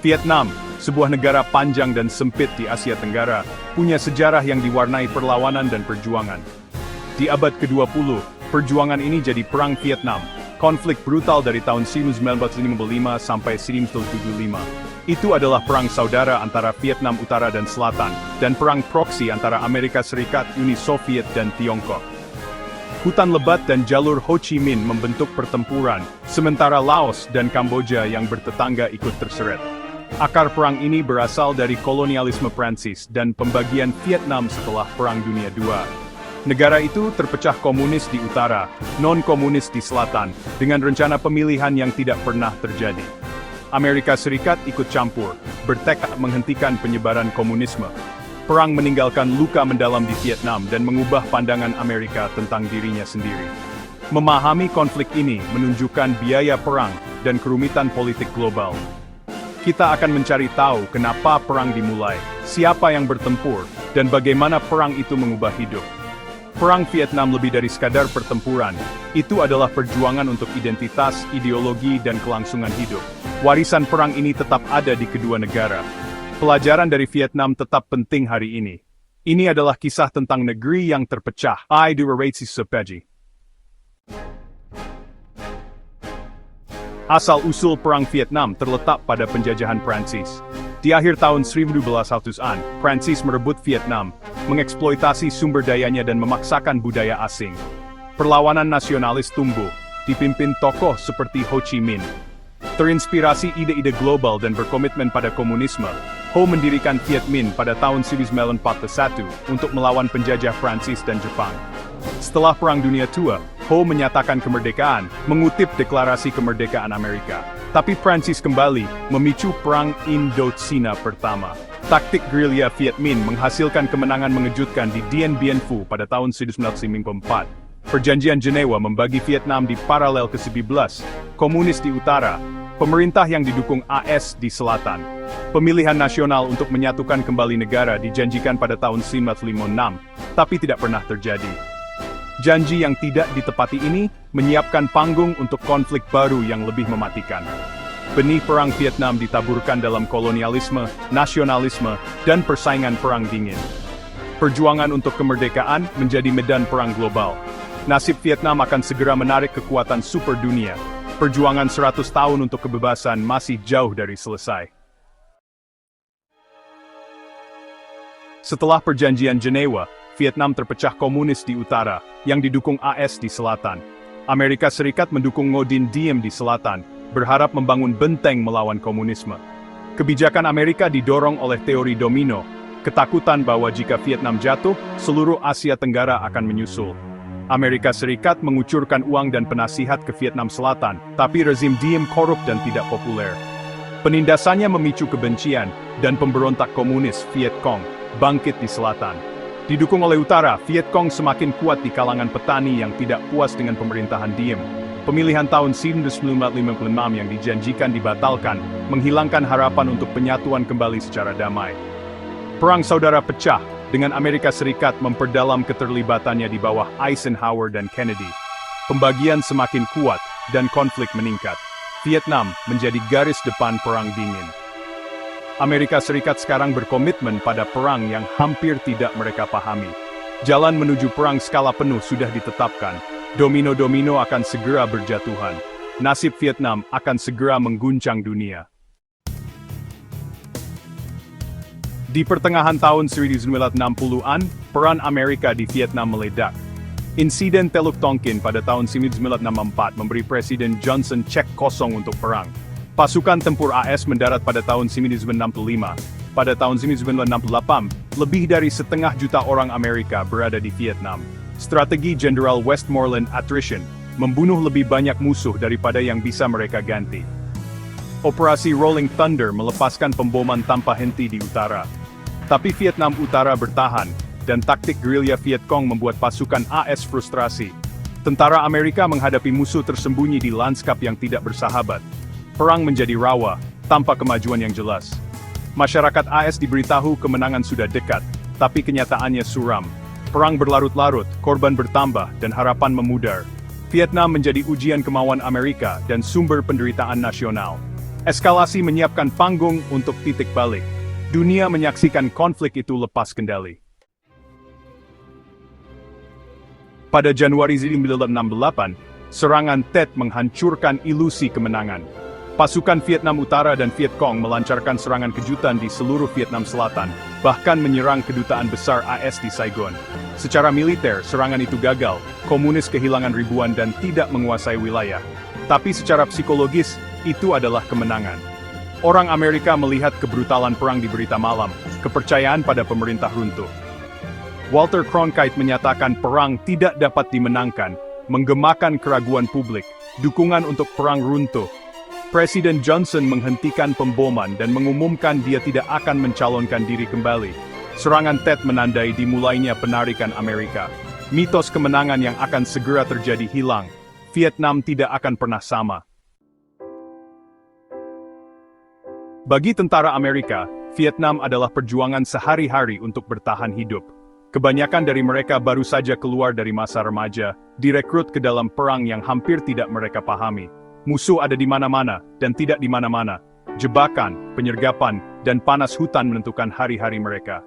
Vietnam, sebuah negara panjang dan sempit di Asia Tenggara, punya sejarah yang diwarnai perlawanan dan perjuangan. Di abad ke-20, perjuangan ini jadi Perang Vietnam, konflik brutal dari tahun 1955 sampai 1975. Itu adalah perang saudara antara Vietnam Utara dan Selatan, dan perang proksi antara Amerika Serikat, Uni Soviet, dan Tiongkok. Hutan lebat dan jalur Ho Chi Minh membentuk pertempuran, sementara Laos dan Kamboja yang bertetangga ikut terseret. Akar perang ini berasal dari kolonialisme Prancis dan pembagian Vietnam setelah Perang Dunia II. Negara itu terpecah komunis di utara, non-komunis di selatan, dengan rencana pemilihan yang tidak pernah terjadi. Amerika Serikat ikut campur, bertekad menghentikan penyebaran komunisme. Perang meninggalkan luka mendalam di Vietnam dan mengubah pandangan Amerika tentang dirinya sendiri. Memahami konflik ini menunjukkan biaya perang dan kerumitan politik global. Kita akan mencari tahu kenapa perang dimulai, siapa yang bertempur, dan bagaimana perang itu mengubah hidup. Perang Vietnam lebih dari sekadar pertempuran, itu adalah perjuangan untuk identitas, ideologi, dan kelangsungan hidup. Warisan perang ini tetap ada di kedua negara. Pelajaran dari Vietnam tetap penting hari ini. Ini adalah kisah tentang negeri yang terpecah. I do rate sepeji. Asal-usul Perang Vietnam terletak pada penjajahan Prancis. Di akhir tahun 1200-an, Prancis merebut Vietnam, mengeksploitasi sumber dayanya dan memaksakan budaya asing. Perlawanan nasionalis tumbuh, dipimpin tokoh seperti Ho Chi Minh. Terinspirasi ide-ide global dan berkomitmen pada komunisme, Ho mendirikan Viet Minh pada tahun 1941 untuk melawan penjajah Prancis dan Jepang. Setelah Perang Dunia II, Ho menyatakan kemerdekaan, mengutip Deklarasi Kemerdekaan Amerika. Tapi Prancis kembali memicu Perang Indochina pertama. Taktik gerilya Viet Minh menghasilkan kemenangan mengejutkan di Dien Bien Phu pada tahun 1954. Perjanjian Jenewa membagi Vietnam di paralel ke-11, komunis di utara, pemerintah yang didukung AS di selatan. Pemilihan nasional untuk menyatukan kembali negara dijanjikan pada tahun 1956, tapi tidak pernah terjadi. Janji yang tidak ditepati ini menyiapkan panggung untuk konflik baru yang lebih mematikan. Benih perang Vietnam ditaburkan dalam kolonialisme, nasionalisme, dan persaingan perang dingin. Perjuangan untuk kemerdekaan menjadi medan perang global. Nasib Vietnam akan segera menarik kekuatan super dunia. Perjuangan 100 tahun untuk kebebasan masih jauh dari selesai. Setelah Perjanjian Jenewa, Vietnam terpecah komunis di utara, yang didukung AS di selatan. Amerika Serikat mendukung Ngo Dinh Diem di selatan, berharap membangun benteng melawan komunisme. Kebijakan Amerika didorong oleh teori domino, ketakutan bahwa jika Vietnam jatuh, seluruh Asia Tenggara akan menyusul. Amerika Serikat mengucurkan uang dan penasihat ke Vietnam Selatan, tapi rezim Diem korup dan tidak populer. Penindasannya memicu kebencian, dan pemberontak komunis Viet Cong bangkit di selatan. Didukung oleh utara, Viet Cong semakin kuat di kalangan petani yang tidak puas dengan pemerintahan Diem. Pemilihan tahun 1956 yang dijanjikan dibatalkan, menghilangkan harapan untuk penyatuan kembali secara damai. Perang saudara pecah, dengan Amerika Serikat memperdalam keterlibatannya di bawah Eisenhower dan Kennedy. Pembagian semakin kuat, dan konflik meningkat. Vietnam menjadi garis depan perang dingin. Amerika Serikat sekarang berkomitmen pada perang yang hampir tidak mereka pahami. Jalan menuju perang skala penuh sudah ditetapkan. Domino-domino akan segera berjatuhan. Nasib Vietnam akan segera mengguncang dunia. Di pertengahan tahun 1960-an, peran Amerika di Vietnam meledak. Insiden Teluk Tonkin pada tahun 1964 memberi Presiden Johnson cek kosong untuk perang. Pasukan tempur AS mendarat pada tahun 1965. Pada tahun 1968, lebih dari 1,5 juta orang Amerika berada di Vietnam. Strategi Jenderal Westmoreland attrition, membunuh lebih banyak musuh daripada yang bisa mereka ganti. Operasi Rolling Thunder melepaskan pemboman tanpa henti di utara. Tapi Vietnam Utara bertahan, dan taktik gerilya Viet Cong membuat pasukan AS frustrasi. Tentara Amerika menghadapi musuh tersembunyi di lanskap yang tidak bersahabat. Perang menjadi rawa, tanpa kemajuan yang jelas. Masyarakat AS diberitahu kemenangan sudah dekat, tapi kenyataannya suram. Perang berlarut-larut, korban bertambah, dan harapan memudar. Vietnam menjadi ujian kemauan Amerika dan sumber penderitaan nasional. Eskalasi menyiapkan panggung untuk titik balik. Dunia menyaksikan konflik itu lepas kendali. Pada Januari 1968, serangan Tet menghancurkan ilusi kemenangan. Pasukan Vietnam Utara dan Viet Cong melancarkan serangan kejutan di seluruh Vietnam Selatan, bahkan menyerang kedutaan besar AS di Saigon. Secara militer, serangan itu gagal, komunis kehilangan ribuan dan tidak menguasai wilayah. Tapi secara psikologis, itu adalah kemenangan. Orang Amerika melihat kebrutalan perang di berita malam, kepercayaan pada pemerintah runtuh. Walter Cronkite menyatakan perang tidak dapat dimenangkan, menggemakan keraguan publik, dukungan untuk perang runtuh. Presiden Johnson menghentikan pemboman dan mengumumkan dia tidak akan mencalonkan diri kembali. Serangan Tet menandai dimulainya penarikan Amerika. Mitos kemenangan yang akan segera terjadi hilang. Vietnam tidak akan pernah sama. Bagi tentara Amerika, Vietnam adalah perjuangan sehari-hari untuk bertahan hidup. Kebanyakan dari mereka baru saja keluar dari masa remaja, direkrut ke dalam perang yang hampir tidak mereka pahami. Musuh ada di mana-mana, dan tidak di mana-mana. Jebakan, penyergapan, dan panas hutan menentukan hari-hari mereka.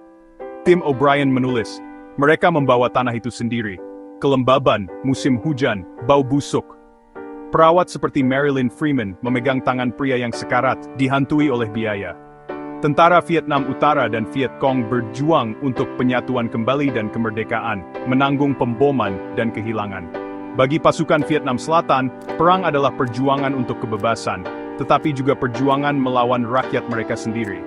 Tim O'Brien menulis, mereka membawa tanah itu sendiri. Kelembaban, musim hujan, bau busuk. Perawat seperti Marilyn Freeman memegang tangan pria yang sekarat, dihantui oleh biaya. Tentara Vietnam Utara dan Viet Cong berjuang untuk penyatuan kembali dan kemerdekaan, menanggung pemboman dan kehilangan. Bagi pasukan Vietnam Selatan, perang adalah perjuangan untuk kebebasan, tetapi juga perjuangan melawan rakyat mereka sendiri.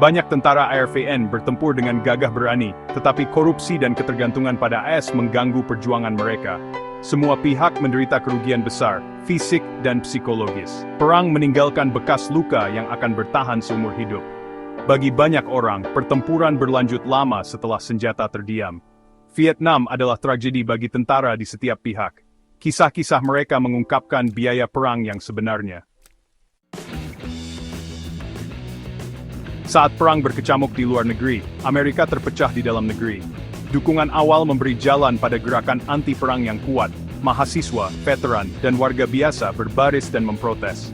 Banyak tentara ARVN bertempur dengan gagah berani, tetapi korupsi dan ketergantungan pada AS mengganggu perjuangan mereka. Semua pihak menderita kerugian besar, fisik dan psikologis. Perang meninggalkan bekas luka yang akan bertahan seumur hidup. Bagi banyak orang, pertempuran berlanjut lama setelah senjata terdiam. Vietnam adalah tragedi bagi tentara di setiap pihak. Kisah-kisah mereka mengungkapkan biaya perang yang sebenarnya. Saat perang berkecamuk di luar negeri, Amerika terpecah di dalam negeri. Dukungan awal memberi jalan pada gerakan anti-perang yang kuat. Mahasiswa, veteran, dan warga biasa berbaris dan memprotes.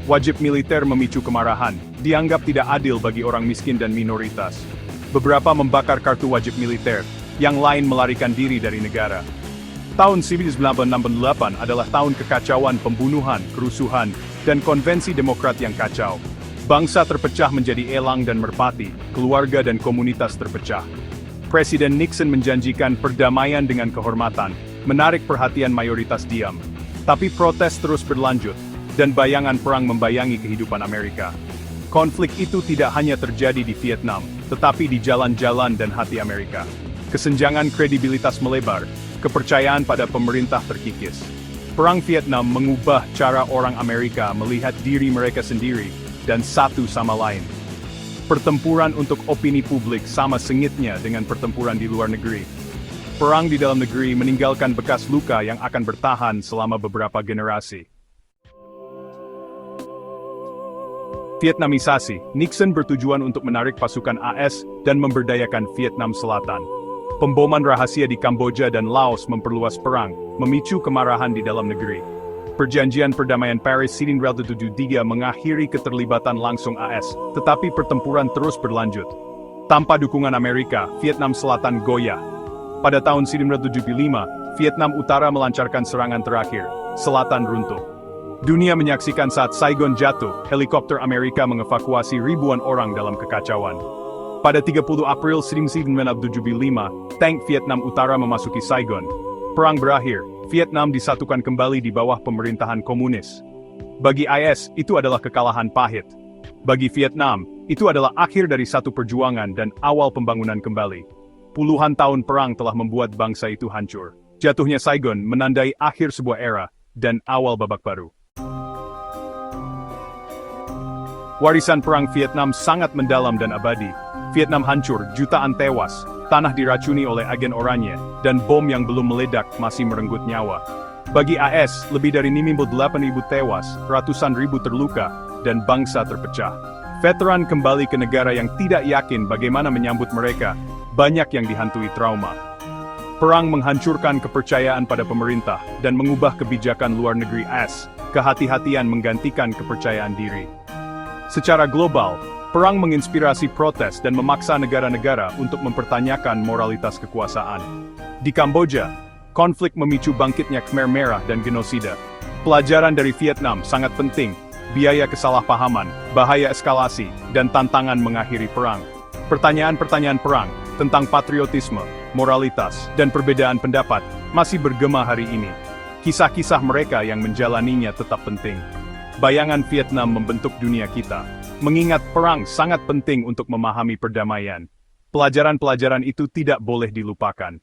Wajib militer memicu kemarahan, dianggap tidak adil bagi orang miskin dan minoritas. Beberapa membakar kartu wajib militer, yang lain melarikan diri dari negara. Tahun 1968 adalah tahun kekacauan, pembunuhan, kerusuhan, dan konvensi demokrat yang kacau. Bangsa terpecah menjadi elang dan merpati, keluarga dan komunitas terpecah. Presiden Nixon menjanjikan perdamaian dengan kehormatan, menarik perhatian mayoritas diam. Tapi protes terus berlanjut, dan bayangan perang membayangi kehidupan Amerika. Konflik itu tidak hanya terjadi di Vietnam, tetapi di jalan-jalan dan hati Amerika. Kesenjangan kredibilitas melebar, kepercayaan pada pemerintah terkikis. Perang Vietnam mengubah cara orang Amerika melihat diri mereka sendiri dan satu sama lain. Pertempuran untuk opini publik sama sengitnya dengan pertempuran di luar negeri. Perang di dalam negeri meninggalkan bekas luka yang akan bertahan selama beberapa generasi. Vietnamisasi, Nixon bertujuan untuk menarik pasukan AS dan memberdayakan Vietnam Selatan. Pemboman rahasia di Kamboja dan Laos memperluas perang, memicu kemarahan di dalam negeri. Perjanjian perdamaian Paris 1973 mengakhiri keterlibatan langsung AS, tetapi pertempuran terus berlanjut. Tanpa dukungan Amerika, Vietnam Selatan goyah. Pada tahun 1975, Vietnam Utara melancarkan serangan terakhir, Selatan runtuh. Dunia menyaksikan saat Saigon jatuh, helikopter Amerika mengevakuasi ribuan orang dalam kekacauan. Pada 30 April 1975, tank Vietnam Utara memasuki Saigon. Perang berakhir, Vietnam disatukan kembali di bawah pemerintahan komunis. Bagi IS, itu adalah kekalahan pahit. Bagi Vietnam, itu adalah akhir dari satu perjuangan dan awal pembangunan kembali. Puluhan tahun perang telah membuat bangsa itu hancur. Jatuhnya Saigon menandai akhir sebuah era dan awal babak baru. Warisan perang Vietnam sangat mendalam dan abadi. Vietnam hancur, jutaan tewas, tanah diracuni oleh agen oranye, dan bom yang belum meledak masih merenggut nyawa. Bagi AS, lebih dari 8.000 tewas, ratusan ribu terluka, dan bangsa terpecah. Veteran kembali ke negara yang tidak yakin bagaimana menyambut mereka, banyak yang dihantui trauma. Perang menghancurkan kepercayaan pada pemerintah, dan mengubah kebijakan luar negeri AS, kehati-hatian menggantikan kepercayaan diri. Secara global, perang menginspirasi protes dan memaksa negara-negara untuk mempertanyakan moralitas kekuasaan. Di Kamboja, konflik memicu bangkitnya Khmer Merah dan genosida. Pelajaran dari Vietnam sangat penting, biaya kesalahpahaman, bahaya eskalasi, dan tantangan mengakhiri perang. Pertanyaan-pertanyaan perang tentang patriotisme, moralitas, dan perbedaan pendapat masih bergema hari ini. Kisah-kisah mereka yang menjalaninya tetap penting. Bayangan Vietnam membentuk dunia kita. Mengingat perang sangat penting untuk memahami perdamaian. Pelajaran-pelajaran itu tidak boleh dilupakan.